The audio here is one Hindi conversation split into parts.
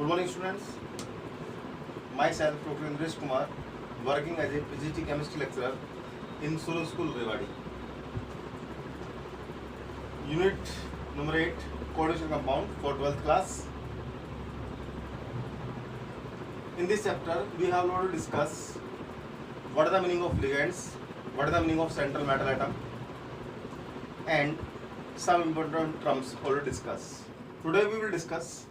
Good morning, students. Myself, Dr. Indresh Kumar, working as a PGT chemistry lecturer in Solo School, Rewari. Unit number 8, coordination compound for 12th class. In this chapter, we have to discuss what are the meaning of ligands, what are the meaning of central metal atom, and some important terms already discussed. Today we will discuss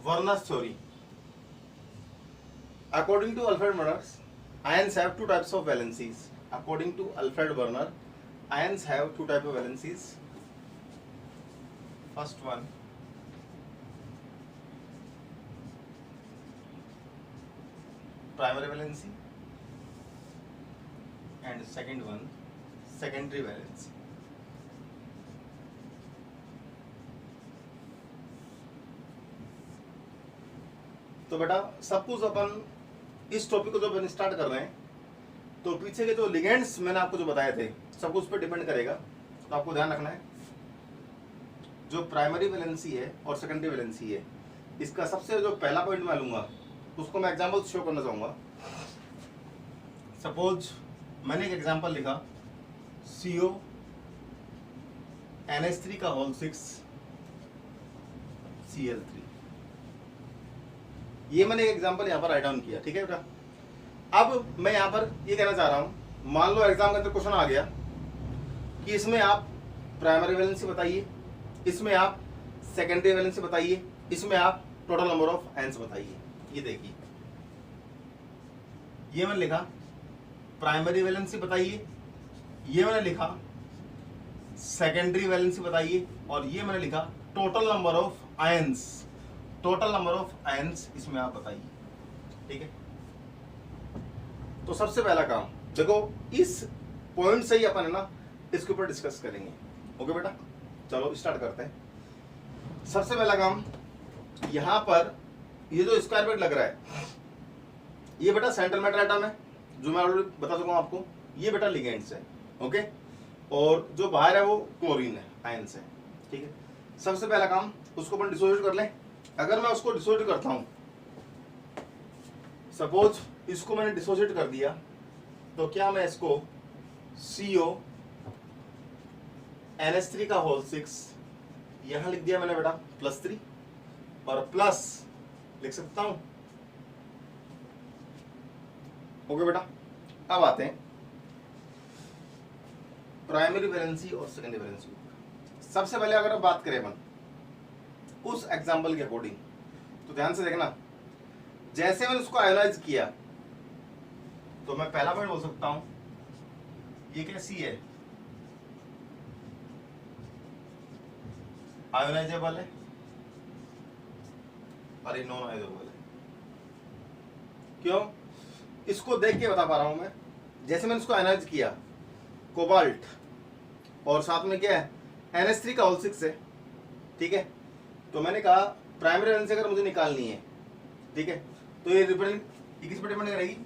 Werner's theory. According to Alfred Werner, ions have two types of valencies. According to Alfred Werner, ions have two types of valencies. First one, primary valency, and second one, secondary valency. तो बेटा सब कुछ अपन इस टॉपिक को जब अपन स्टार्ट कर रहे हैं तो पीछे के जो लिगेंड्स मैंने आपको जो बताए थे सब कुछ पे डिपेंड करेगा। तो आपको ध्यान रखना है जो प्राइमरी वैलेंसी है और सेकेंडरी वैलेंसी है, इसका सबसे जो पहला पॉइंट मैं लूंगा उसको मैं एग्जांपल शो करना चाहूंगा। सपोज मैंने एक एग्जांपल लिखा CO NH3 का होल 6 Cl3, ये मैंने एक एग्जांपल यहाँ पर राइट डाउन किया। ठीक है बेटा, अब मैं यहाँ पर ये कहना चाह रहा हूँ, मान लो एग्जाम के अंदर क्वेश्चन आ गया कि इसमें आप प्राइमरी वैलेंसी बताइए, इसमें आप सेकेंडरी वैलेंसी बताइए, इसमें आप टोटल नंबर ऑफ आयंस बताइए। ये देखिए, ये मैंने लिखा प्राइमरी वैलेंसी बताइए, ये मैंने लिखा सेकेंडरी वैलेंसी बताइए, और ये मैंने लिखा total number of ions, total number of ions इसमें आप बताइए। ठीक है, तो सबसे पहला काम देखो, इस पॉइंट से ही अपन है ना इसके ऊपर डिस्कस करेंगे। ओके बेटा, चलो स्टार्ट करते हैं। सबसे पहला काम, यहां पर ये जो स्क्वायर ब्रैकेट लग रहा है ये बेटा सेंट्रल मेटल एटम है, जो मैं ऑलरेडी बता चुका हूं आपको। ये बेटा लिगेंड्स है। ओके, और जो बाहर है वो क्लोरीन है, आयंस है। ठीक है, सबसे पहला काम उसको अपन डिसोसिएट कर लें। अगर मैं उसको डिसोसिएट करता हूं, सपोज इसको मैंने डिसोसिएट कर दिया, तो क्या मैं इसको CO NH3 का होल 6 यहां लिख दिया मैंने बेटा +3, और प्लस लिख सकता हूं। ओके बेटा, अब आते हैं प्राइमरी वैलेंसी और सेकेंडरी वैलेंसी। सबसे पहले अगर बात करें अपन उस एग्जाम्पल के अकॉर्डिंग, तो ध्यान से देखना, जैसे मैंने उसको आयोनाइज किया तो मैं पहला पॉइंट बोल सकता हूं ये कैसी है, आयोनाइजेबल है, और ये नॉन आयोनाइजेबल है। क्यों? इसको देख के बता पा रहा हूं मैं। जैसे मैंने इसको आयोनाइज किया, कोबाल्ट और साथ में क्या है NH3 का होल 6 है। ठीक है, तो मैंने कहा प्राइमरी वैलेंसी अगर मुझे निकालनी है, ठीक है, तो ये किस पर डिपेंड करेगी,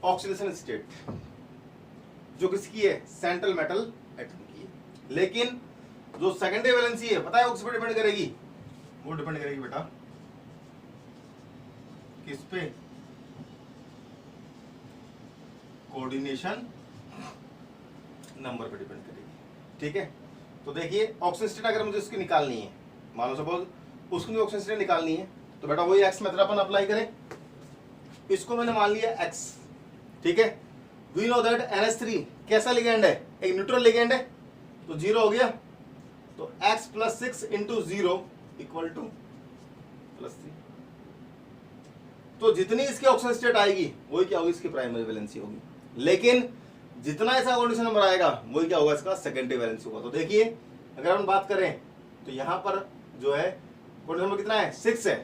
ऑक्सीडेशन स्टेट, जो किसकी है, सेंट्रल मेटल एटम की है। लेकिन जो सेकेंडरी वैलेंसी है पता है वो किस पर डिपेंड करेगी, वो डिपेंड करेगी बेटा किस पे, कोऑर्डिनेशन नंबर पे डिपेंड करेगी। ठीक है, तो देखिए ऑक्सीजन स्टेट अगर मुझे इसकी निकालनी है, मान लो सपोज उसकी ऑक्सीजन स्टेट निकालनी है, तो बेटा वही एक्स मेथड अपन अप्लाई करें। इसको मैंने मान लिया एक्स। ठीक है, वी नो दैट NH3 कैसा लिगेंड है, एक न्यूट्रल लिगेंड है, तो 0 हो गया, तो x + 6 × 0 = +3। तो जितनी इसकी ऑक्सीजन स्टेट आएगी वही क्या होगी, इसकी प्राइमरी वैलेंसी होगी। लेकिन जितना ऐसा कोऑर्डिनेशन नंबर आएगा वही क्या होगा, इसका सेकेंडरी वैलेंसी होगा। तो देखिए अगर हम बात करें तो यहां पर जो है कोऑर्डिनेशन नंबर कितना है, 6 है,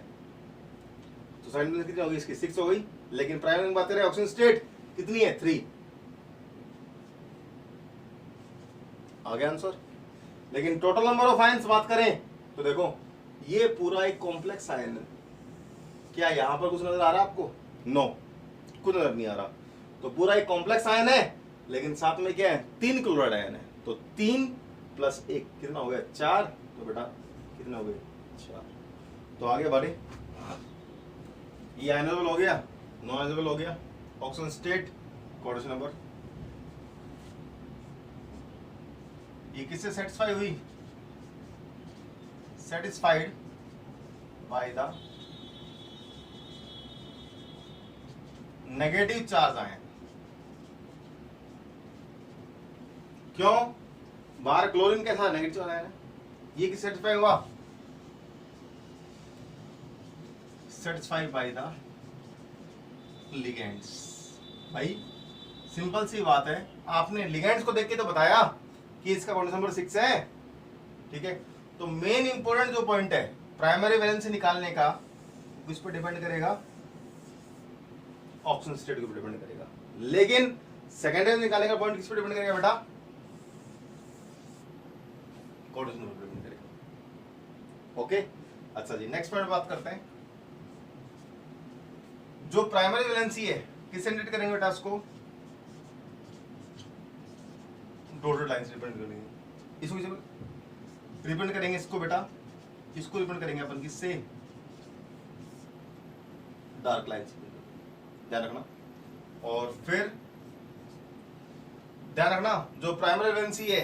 तो सेकेंडरी वैलेंसी कितनी होगी, इसकी 6 हो गई। लेकिन प्राइमरी में बात करें ऑक्सीजन स्टेट कितनी है, 3। आ गया आंसर। लेकिन टोटल नंबर ऑफ आयन्स बात करें तो देखो ये पूरा एक कॉम्प्लेक्स आयन है। क्या यहाँ पर कुछ नजर आ रहा है आपको? नो, कुछ नजर नहीं आ रहा। तो पूरा एक कॉम्प्लेक्स आयन है, लेकिन साथ में क्या है? 3 क्लोराइड आयन है। तो 3 + 1 कितना हो गया? 4। तो बेटा कितने हो गए? 4। तो आगे बढ़े, ये आयनेबल हो गया, नॉन आयनेबल हो गया। ऑक्सीजन स्टेट, कोऑर्डिनेशन नंबर, ये किससे सेटिस्फाई हुई? Satisfied by the negative charge ion. क्यों? बाहर क्लोरीन कैसा नेगेटिव चार्ज आयन है, ये किस सेटिस्फाई हुआ? Satisfied by the ligands. भाई सिंपल सी बात है, आपने लिगेंड्स को देख के तो बताया कि इसका कोऑर्डिनेशन नंबर 6 है। ठीक है, तो मेन इंपॉर्टेंट जो पॉइंट है प्राइमरी वैलेंसी निकालने का, किस पर डिपेंड करेगा? ऑक्सीजन स्टेट के ऊपर डिपेंड करेगा। लेकिन सेकेंडरी निकालने का पॉइंट किस पर डिपेंड करेगा बेटा? कोऑर्डिनेशन पर डिपेंड करेगा। ओके, अच्छा जी, नेक्स्ट पॉइंट बात करते हैं। जो प्राइमरी वैलेंसी है किससे इंडिकेट करेंगे बेटा? उसको डॉटेड लाइन से रिप्रेजेंट करेंगे। इसको रिप्रेजेंट करेंगे, इसको बेटा इसको रिप्रेजेंट करेंगे अपन किससे? डार्क लाइन से, ध्यान रखना। और फिर ध्यान रखना, जो प्राइमरी वैलेंसी है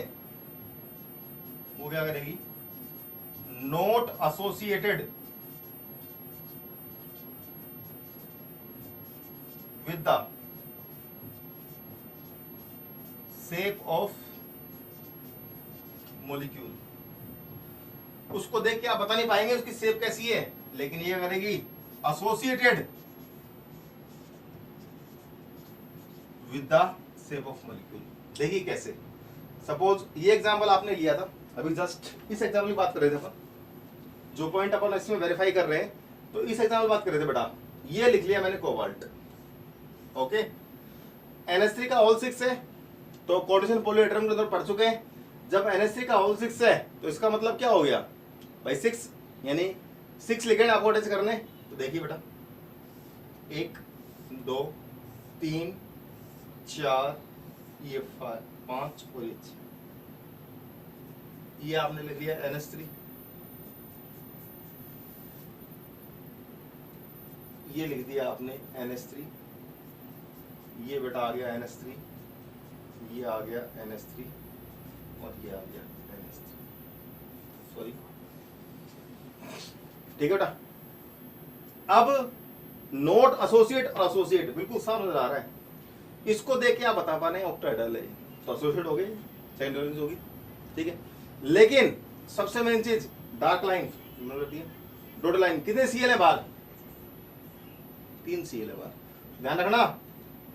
वो क्या करेगी? Not associated with the shape of molecule. उसको देख के आप बता नहीं पाएंगे उसकी शेप कैसी है, लेकिन ये करेगी associated with the shape of molecule. देखिए कैसे, सपोज ये एग्जांपल आपने लिया था अभी, जस्ट इस एग्जांपल की बात कर रहे थे अपन, जो पॉइंट अपन इसमें वेरीफाई कर रहे हैं, तो इस एग्जांपल बात कर रहे थे बेटा। ये लिख लिया मैंने कोबाल्ट। ओके, NH3 का होल 6 है, तो कोऑर्डिनेशन पॉलीहेड्रम के अंदर पढ़ चुके हैं। जब NH3 का होल 6 है तो इसका मतलब क्या हो गया भाई? 6 यानी 6 लिगेंड आपको अटैच करने। तो देखिए बेटा, 1 2 3 4, ये 5 और ये 6, ये आपने लिख लिया NH3। ये लिख दिया आपने NH3, ये बेटा आ गया NH3, ये आ गया NH3 और ये आ गया NH3, सॉरी। ठीक है बेटा, अब नोट एसोसिएट और एसोसिएट बिल्कुल साफ नजर आ रहा है। इसको देख के आप बता पा रहे हैं ऑक्टाहेड्रल है, तो एसोसिएट हो गई, सेकेंडरी होगी। ठीक है, लेकिन सबसे मेन चीज डार्क लाइन, डॉटेड लाइन, कितने सीएल है बाहर? 3 सीएल है बाहर। ध्यान रखना,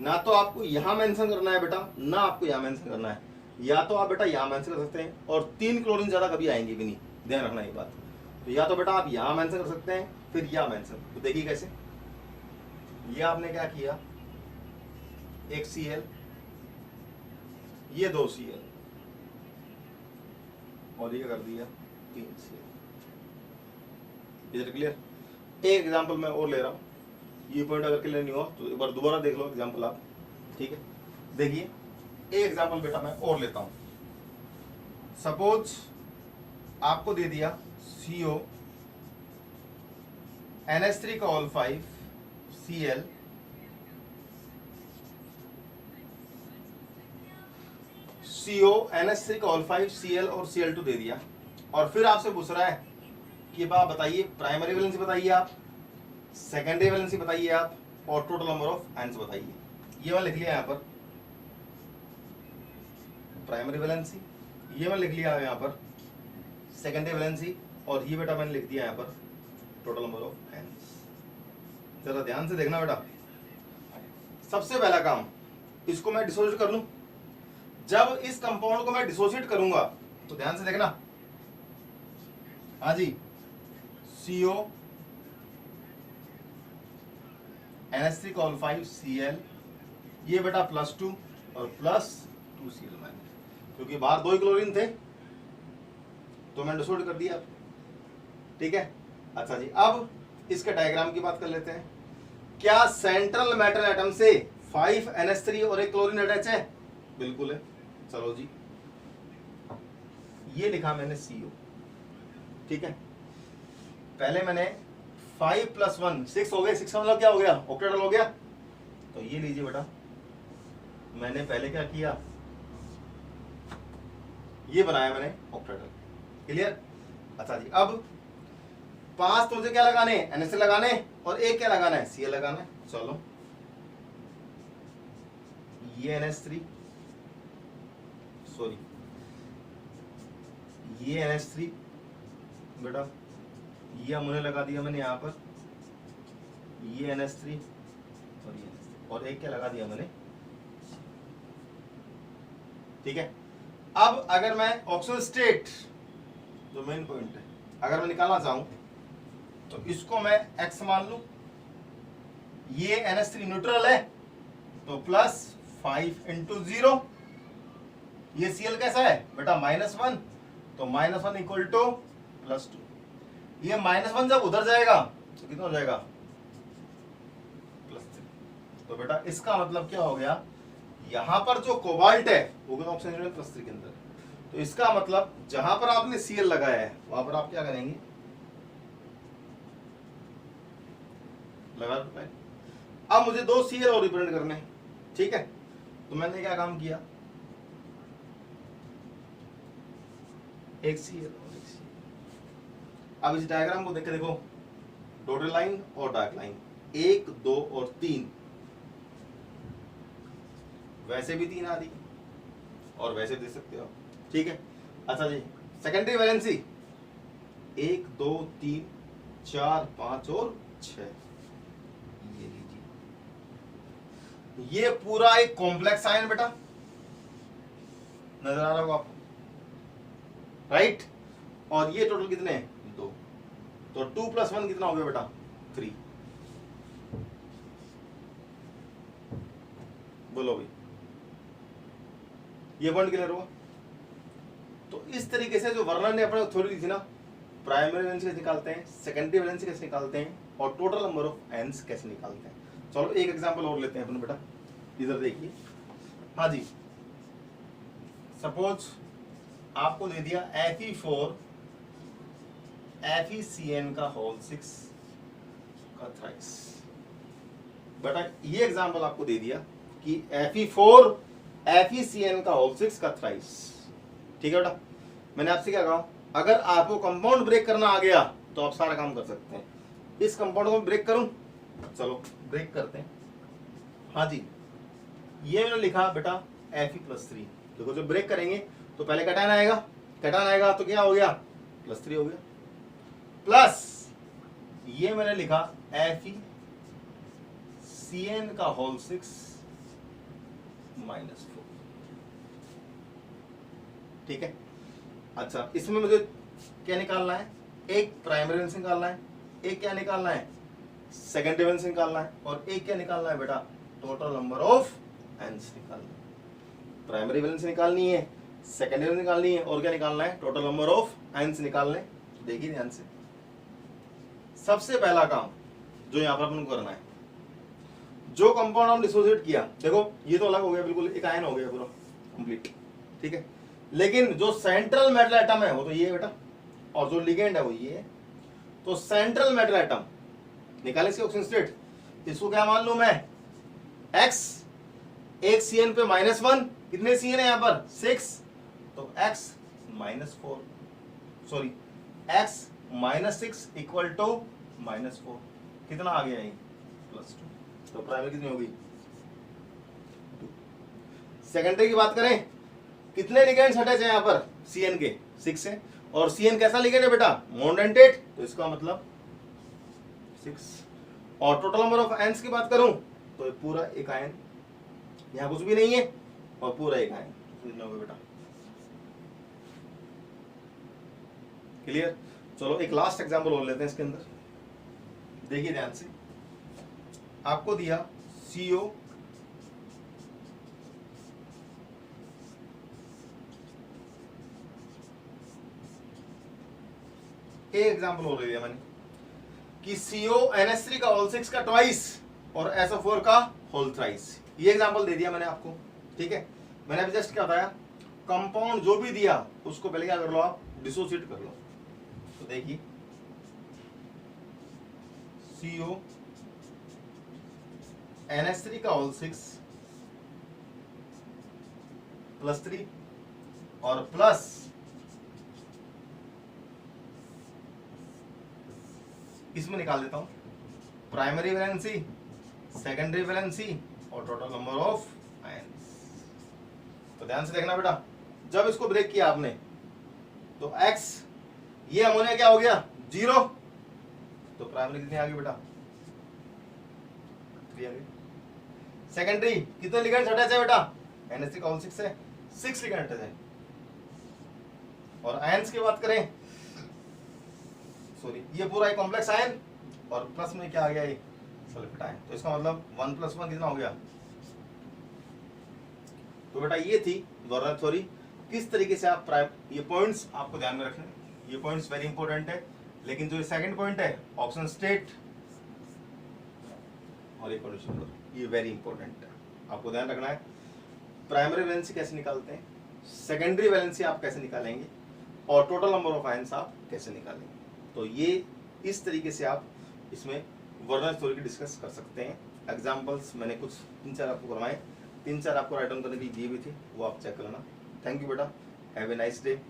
ना तो आपको यहां मेंशन करना है बेटा, ना आपको यहां मेंशन करना है। या तो आप बेटा यहां मेंशन कर सकते हैं, और 3 क्लोरीन ज्यादा कभी आएंगे भी नहीं, ध्यान रखना ये बात। तो या तो बेटा आप यहां मेंशन कर सकते हैं, फिर यहां मेंशन। तो देखिए कैसे, ये आपने क्या किया, 1 सीएल, ये 2 सीएल, और ये कर दिया 3 सीएल। इधर क्लियर? एक एग्जांपल मैं और ले रहा हूं, ये पॉइंट अगर क्लियर नहीं हुआ तो एक बार दोबारा देख लो एग्जांपल आप। ठीक है, देखिए एक एग्जांपल बेटा मैं और लेता हूं। सपोज आपको दे दिया CO NH3 का ऑल 5 Cl CO NH3 का ऑल 5 Cl और Cl2 दे दिया, और फिर आपसे पूछ रहा है कि आप बताइए प्राइमरी वैलेंसी बताइए, आप सेकेंडरी वैलेंसी बताइए आप, और टोटल नंबर ऑफ आयन्स बताइए। ये मैं लिख लिया यहाँ पर प्राइमरी वैलेंसी, ये मैं लिख लिया यहाँ पर सेकेंडरी वैलेंसी, और ये बेटा मैंने लिख दिया यहाँ पर टोटल नंबर ऑफ आयन्स। जरा ध्यान से देखना बेटा, सबसे पहला काम इसको मैं डिसोसिएट कर लूं। जब इस कंपाउंड को मैं डिसोसिएट करूंगा तो ध्यान से देखना, हाँ जी, CO NH3 का ऑल 5 Cl, ये बेटा +2 और +2 Cl-, क्योंकि बाहर 2 ही क्लोरीन थे, तो मैंने डिसोल्ड कर दिया, ठीक है। अच्छा जी, अब इसके डायग्राम की बात कर लेते हैं। क्या सेंट्रल मेटल एटम से 5 NH3 और एक क्लोरीन अटैच है? बिल्कुल है। चलो जी, ये लिखा मैंने CO, ठीक है। पहले मैंने 5 + 1 6 हो गए, 6 का मतलब क्या हो गया? ऑक्टेटल हो गया। तो ये लीजिए बेटा, मैंने पहले क्या किया, ये बनाया मैंने ऑक्टेटल। क्लियर? अच्छा जी, अब 5 तो मुझे क्या लगाने हैं? NH3 लगाने, और एक क्या लगाना है? Cl लगाना है। चलो, ये NH3, सॉरी ये NH3 बेटा, ये अमोनिया लगा दिया मैंने यहाँ पर, ये NH3 और ये NH3, और एक क्या लगा दिया मैंने, ठीक है। अब अगर मैं ऑक्सीजन स्टेट, जो मेन पॉइंट है, अगर मैं निकालना चाहूं तो इसको मैं x मान लूं, ये NH3 न्यूट्रल है तो +5 × 0, ये Cl कैसा है बेटा? -1, तो -1 = +2। ये -1 जब उधर जाएगा तो कितना हो जाएगा? +3। तो बेटा इसका मतलब क्या हो गया, यहां पर जो कोबाल्ट है वो भी ऑक्सीजन में +3 के अंदर, तो इसका मतलब जहां पर आपने Cl लगाया है वहां पर आप क्या करेंगे? लगा दो। अब मुझे 2 Cl और रिप्रेजेंट करने हैं, ठीक है। तो मैंने क्या काम किया, एक Cl और एक Cl। अब इस डायग्राम को देख के देखो, डॉटेड लाइन और डार्क लाइन, 1 2 और 3, वैसे भी 3 आ रही और वैसे दे सकते हो, ठीक है। अच्छा जी, सेकेंडरी वैलेंसी 1 2 3 4 5 और 6, ये लीजिए, ये पूरा एक कॉम्प्लेक्स आयन बेटा, नजर आ रहा होगा आपको, राइट। और ये टोटल कितने हैं? 2, तो 2 + 1 कितना हो गया बेटा? 3। बोलो भाई, ये पॉइंट क्लियर हुआ? तो इस तरीके से जो वर्णन ने अपने थ्योरी दी थी ना, प्राइमरी वैलेंसी कैसे निकालते हैं, सेकेंडरी वैलेंसी कैसे निकालते हैं, और टोटल नंबर ऑफ एन्स कैसे निकालते हैं। चलो एक एग्जांपल और लेते हैं अपन बेटा, इधर देखिए। हाँ जी, सपोज आपको दे दिया Fe4 FeCN का होल 6 का थ्राइस। बेटा ये एग्जांपल आपको दे दिया कि Fe4 FeCN का होल 6 का थ्राइस, ठीक है बेटा। मैंने आपसे क्या कहा, अगर आपको कंपाउंड ब्रेक करना आ गया तो आप सारा काम कर सकते हैं। इस कंपाउंड को ब्रेक करूं, चलो ब्रेक करते हैं। हाँ जी, ये मैंने लिखा बेटा Fe+3। देखो जब ब्रेक करेंगे तो पहले कैटायन आएगा, कैटायन आएगा तो क्या हो गया? +3 हो गया, प्लस ये मैंने लिखा FeCN का होल 6 -4, ठीक है। अच्छा, इसमें मुझे क्या निकालना है? एक प्राइमरी वैलेंस निकालना है, एक क्या निकालना है? सेकेंडरी वैलेंस निकालना है, और एक क्या निकालना है बेटा? टोटल नंबर ऑफ एन्स निकालना है। प्राइमरी वैलेंस निकालनी है, सेकेंडरी वैलेंस निकालनी है, और क्या निकालना है? टोटल नंबर ऑफ एन्स निकालने। देखिए ध्यान से, सबसे पहला काम जो यहाँ पर अपन को करना है, जो कंपाउंड हम डिसोसिएट किया, देखो ये तो अलग हो गया, बिल्कुल एक आयन हो गया पूरा कंप्लीट, ठीक है। लेकिन जो सेंट्रल मेटल एटम है वो तो ये है बेटा, और जो लिगेंड है वो ये है। तो सेंट्रल मेटल एटम निकाले इसके ऑक्सीजन स्टेट, इसको क्या मान लूं मैं? X, एक CN पे -1, कितने CN है यहाँ पर? 6, तो X -4, सॉरी X -6 = -4, कितना आ गया ये? +2। तो प्राइमरी कितनी होगी? 2। सेकेंडरी की बात करें, कितने लिगेंड्स अटैच है यहाँ पर? CN के 6 है, और CN कैसा लिगेंड है बेटा? मोनोडेंटेट, तो इसका मतलब 6। और टोटल नंबर ऑफ एन्स की बात करूं तो पूरा एक आयन, यहाँ कुछ भी नहीं है, और पूरा एक आयन, कितना होगा बेटा? क्लियर? चलो एक लास्ट एग्जांपल और लेते हैं इसके अंदर, देखिए ध्यान से। आपको दिया CO एक एग्जांपल और ले लिया मैंने कि CONH3 का होल 6 का ट्वाइस और SO4 का होल थ्राइस, ये एग्जांपल दे दिया मैंने आपको, ठीक है। मैंने अभी जस्ट क्या बताया, कंपाउंड जो भी दिया उसको पहले क्या कर लो आप, डिसोसिएट कर लो। तो देखिए CONH3 का होल 6 +3 और प्लस इसमें निकाल देता हूं प्राइमरी वैलेंसी, सेकेंडरी वैलेंसी और टोटल नंबर ऑफ आयंस। तो ध्यान से देखना बेटा, जब इसको ब्रेक किया आपने तो X, ये अमोनिया क्या हो गया 0, तो प्राइमरी कितनी आ गई बेटा 3 आ गई। सेकेंडरी कितने लिगेंड्स अटैच है बेटा, NH3 का होल 6 है, 6 लिगेंड अटैच है। और आयंस की बात करें, सॉरी ये पूरा एक कॉम्प्लेक्स आयन और प्लस में क्या आ गया ये सल्फेट आयन, तो इसका मतलब 1 + 1 कितना हो गया। तो बेटा ये थी वर्नर थ्योरी, किस तरीके से आप ये पॉइंट्स आपको ध्यान में रखने, ये पॉइंट्स वेरी इंपॉर्टेंट है। लेकिन जो सेकंड पॉइंट है ऑक्सीजन स्टेट और एक कंडीशन, ये वेरी इंपॉर्टेंट है, आपको ध्यान रखना है। प्राइमरी वैलेंसी कैसे निकालते हैं, सेकेंडरी वैलेंसी आप कैसे निकालेंगे और टोटल नंबर ऑफ आयंस आप कैसे निकालेंगे। तो ये इस तरीके से आप इसमें वर्नर थ्योरी की डिस्कस कर सकते हैं। एग्जांपल्स मैंने कुछ 3-4 आपको करवाए, 3-4 आपको राइट डाउन करने की दिए भी थे, वो आप चेक कर लेना। थैंक यू बेटा, हैव ए नाइस डे।